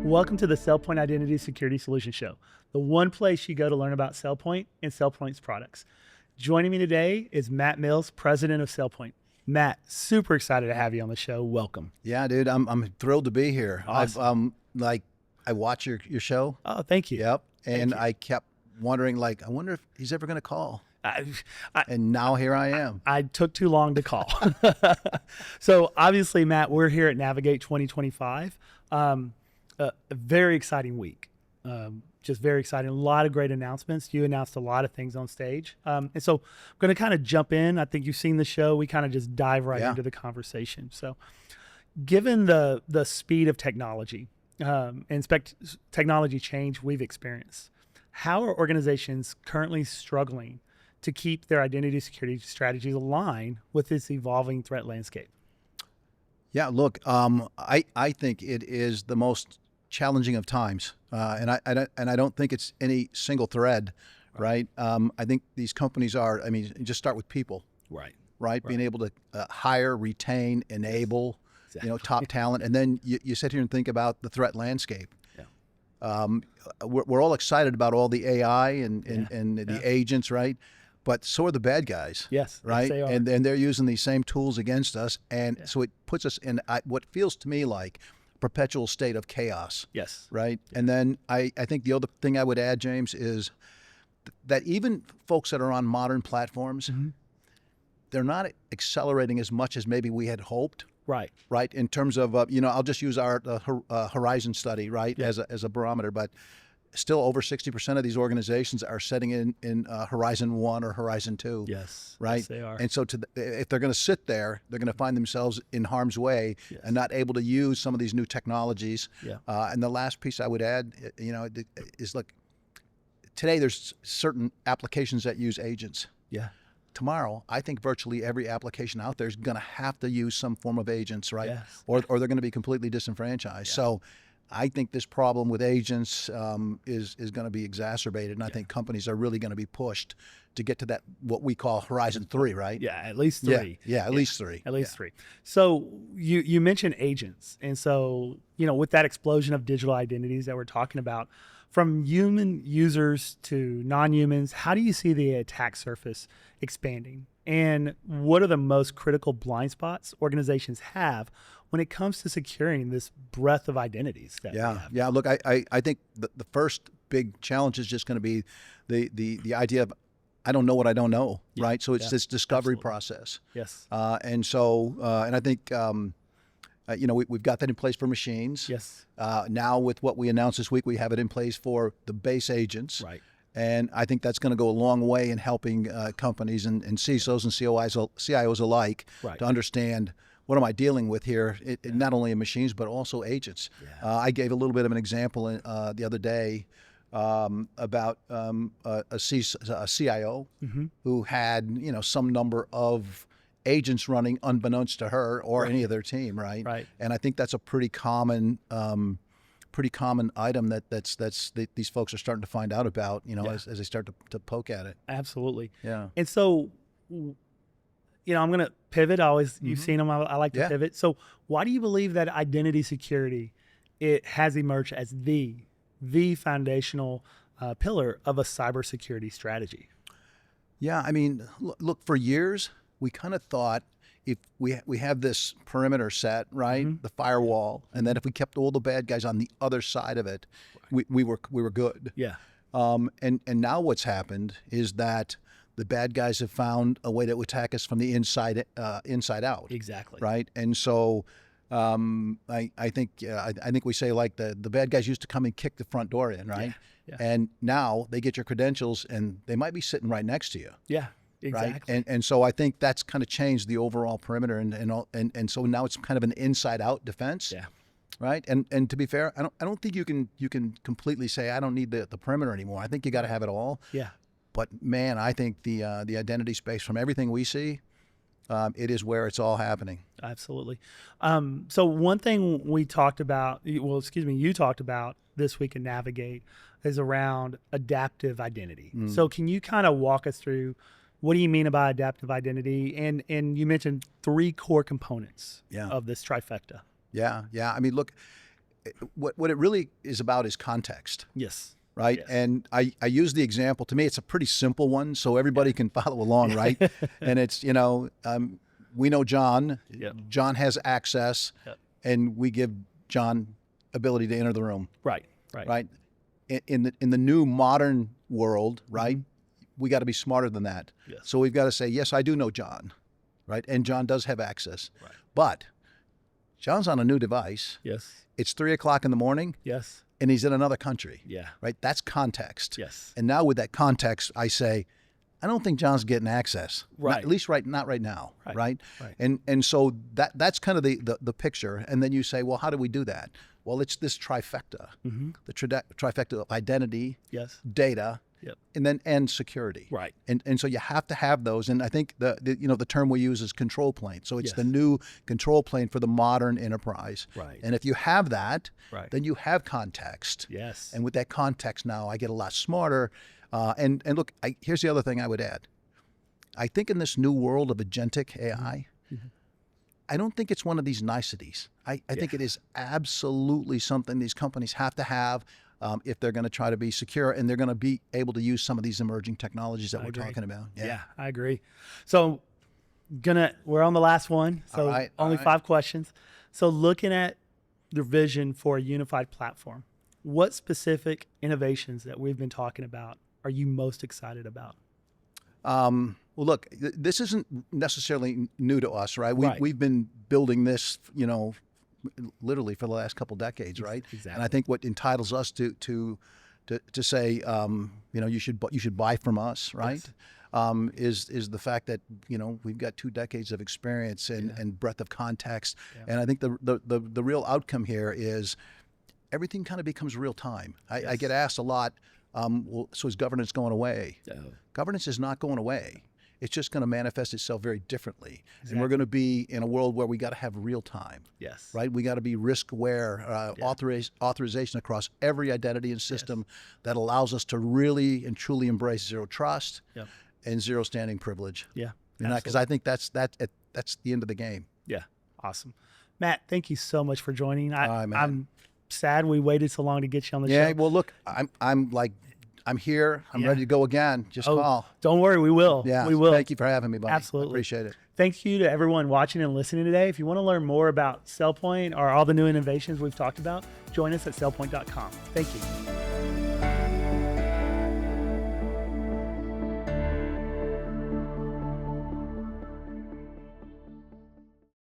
Welcome to the SailPoint Identity Security Solution Show, the one place you go to learn about SailPoint and SailPoint's products. Joining me today is Matt Mills, president of SailPoint. Matt, super excited to have you on the show. Welcome. Yeah, dude, I'm thrilled to be here. Awesome. I watch your show. Oh, thank you. Yep, and you. I kept wondering, I wonder if he's ever going to call. I And now here I am. I took too long to call. So obviously, Matt, we're here at Navigate 2025. A very exciting week. Just very exciting. A lot of great announcements. You announced a lot of things on stage. And so I'm going to kind of jump in. I think you've seen the show. We kind of just dive right into the conversation. So given the speed of technology and technology change we've experienced, how are organizations currently struggling to keep their identity security strategies aligned with this evolving threat landscape? Yeah, look, I think it is the most challenging of times, and I don't think it's any single thread, right? I think these companies are. I mean, just start with people, right? Being able to hire, retain, enable, top talent, and then you sit here and think about the threat landscape. We're all excited about all the AI and the agents, right? But so are the bad guys. Yes, right. Yes, they are. And they're using these same tools against us, and so it puts us in what feels to me like a perpetual state of chaos. Yes. Right. And then I think the other thing I would add, James, is that even folks that are on modern platforms, they're not accelerating as much as maybe we had hoped. Right. Right. In terms of I'll just use our Horizon study, right, as a barometer, but still over 60% of these organizations are setting in Horizon 1 or Horizon 2. Yes. Right. Yes, they are. And so if they're going to sit there, they're going to find themselves in harm's way and not able to use some of these new technologies. And the last piece I would add, is look, today there's certain applications that use agents. Yeah. Tomorrow, I think virtually every application out there is going to have to use some form of agents, right? Yes. Or they're going to be completely disenfranchised. So I think this problem with agents is going to be exacerbated, and I think companies are really going to be pushed to get to that, what we call Horizon 3, right? Yeah, at least 3. Yeah, at least 3. At least 3. So you mentioned agents, and so with that explosion of digital identities that we're talking about, from human users to non-humans, how do you see the attack surface expanding? And what are the most critical blind spots organizations have when it comes to securing this breadth of identities that we have? Yeah. Look, I think the first big challenge is just going to be the idea of I don't know what I don't know, right? So it's this discovery process. Yes. And I think we've got that in place for machines. Yes. Now with what we announced this week, we have it in place for the base agents. Right. And I think that's going to go a long way in helping companies and CISOs and CIOs alike to understand what am I dealing with here, not only in machines, but also agents. Yeah. I gave a little bit of an example the other day about a CIO who had some number of agents running unbeknownst to her or any of their team, right? And I think that's a pretty common item that these folks are starting to find out about, as they start to poke at it. Absolutely. Yeah. And so, I'm going to pivot. You've seen them. I like to pivot. So why do you believe that identity security, it has emerged as the foundational pillar of a cybersecurity strategy? Yeah. I mean, look, for years, we kind of thought if we have this perimeter set, right, the firewall, and then if we kept all the bad guys on the other side of it, we were good. Yeah. And now what's happened is that the bad guys have found a way to attack us from the inside out. Exactly. Right. And so I think we say like the bad guys used to come and kick the front door in, right? Yeah. And now they get your credentials and they might be sitting right next to you. Yeah. Exactly. Right? And so I think that's kind of changed the overall perimeter, and so now it's kind of an inside out defense. Yeah. Right. And to be fair, I don't think you can completely say I don't need the perimeter anymore. I think you got to have it all. Yeah. But man, I think the identity space, from everything we see, it is where it's all happening. Absolutely. So one thing you talked about this week in Navigate is around adaptive identity. So can you kind of walk us through what do you mean by adaptive identity? And you mentioned 3 core components of this trifecta. Yeah. I mean, look, what it really is about is context. Yes. Right. Yes. And I use the example, to me, it's a pretty simple one, so everybody can follow along, right? And it's, we know John. Yep. John has access, Yep. and we give John ability to enter the room. Right. In the new modern world, right? We got to be smarter than that. Yes. So we've got to say, yes, I do know John, right? And John does have access. Right. But John's on a new device. Yes. It's 3 o'clock in the morning. Yes. And he's in another country. Yeah. Right? That's context. Yes. And now with that context, I say, I don't think John's getting access. Right. At least not right now. Right. Right. And so that's kind of the picture. And then you say, well, how do we do that? Well, it's this trifecta. The trifecta of identity, Yes. data, Yep. and security. Right. And so you have to have those. And I think the term we use is control plane. So it's Yes. the new control plane for the modern enterprise. Right. And if you have that, Right. then you have context. Yes. And with that context now, I get a lot smarter. And look, here's the other thing I would add. I think in this new world of agentic AI, I don't think it's one of these niceties. I think it is absolutely something these companies have to have if they're going to try to be secure, and they're going to be able to use some of these emerging technologies that we're talking about. Yeah, I agree. So we're on the last one. So only 5 questions. So looking at the vision for a unified platform, what specific innovations that we've been talking about are you most excited about? Well, look, this isn't necessarily new to us, right? We've been building this, literally for the last couple decades, right? Exactly. And I think what entitles us to say, you should buy from us, right? Yes. Is the fact that we've got 2 decades of experience and breadth of context, and I think the real outcome here is everything kind of becomes real time. I get asked a lot. So is governance going away? Governance is not going away. It's just going to manifest itself very differently. Exactly. And we're going to be in a world where we got to have real time. Yes. Right? We got to be risk aware, authorization across every identity and system that allows us to really and truly embrace zero trust and zero standing privilege. Yeah. Because I think that's the end of the game. Yeah. Awesome. Matt, thank you so much for joining. I'm sad we waited so long to get you on the show. Yeah, well, look, I'm here. I'm ready to go again. Just call. Don't worry, we will. Yeah, we will. Thank you for having me, buddy. Absolutely. I appreciate it. Thank you to everyone watching and listening today. If you want to learn more about SailPoint or all the new innovations we've talked about, join us at SailPoint.com. Thank you.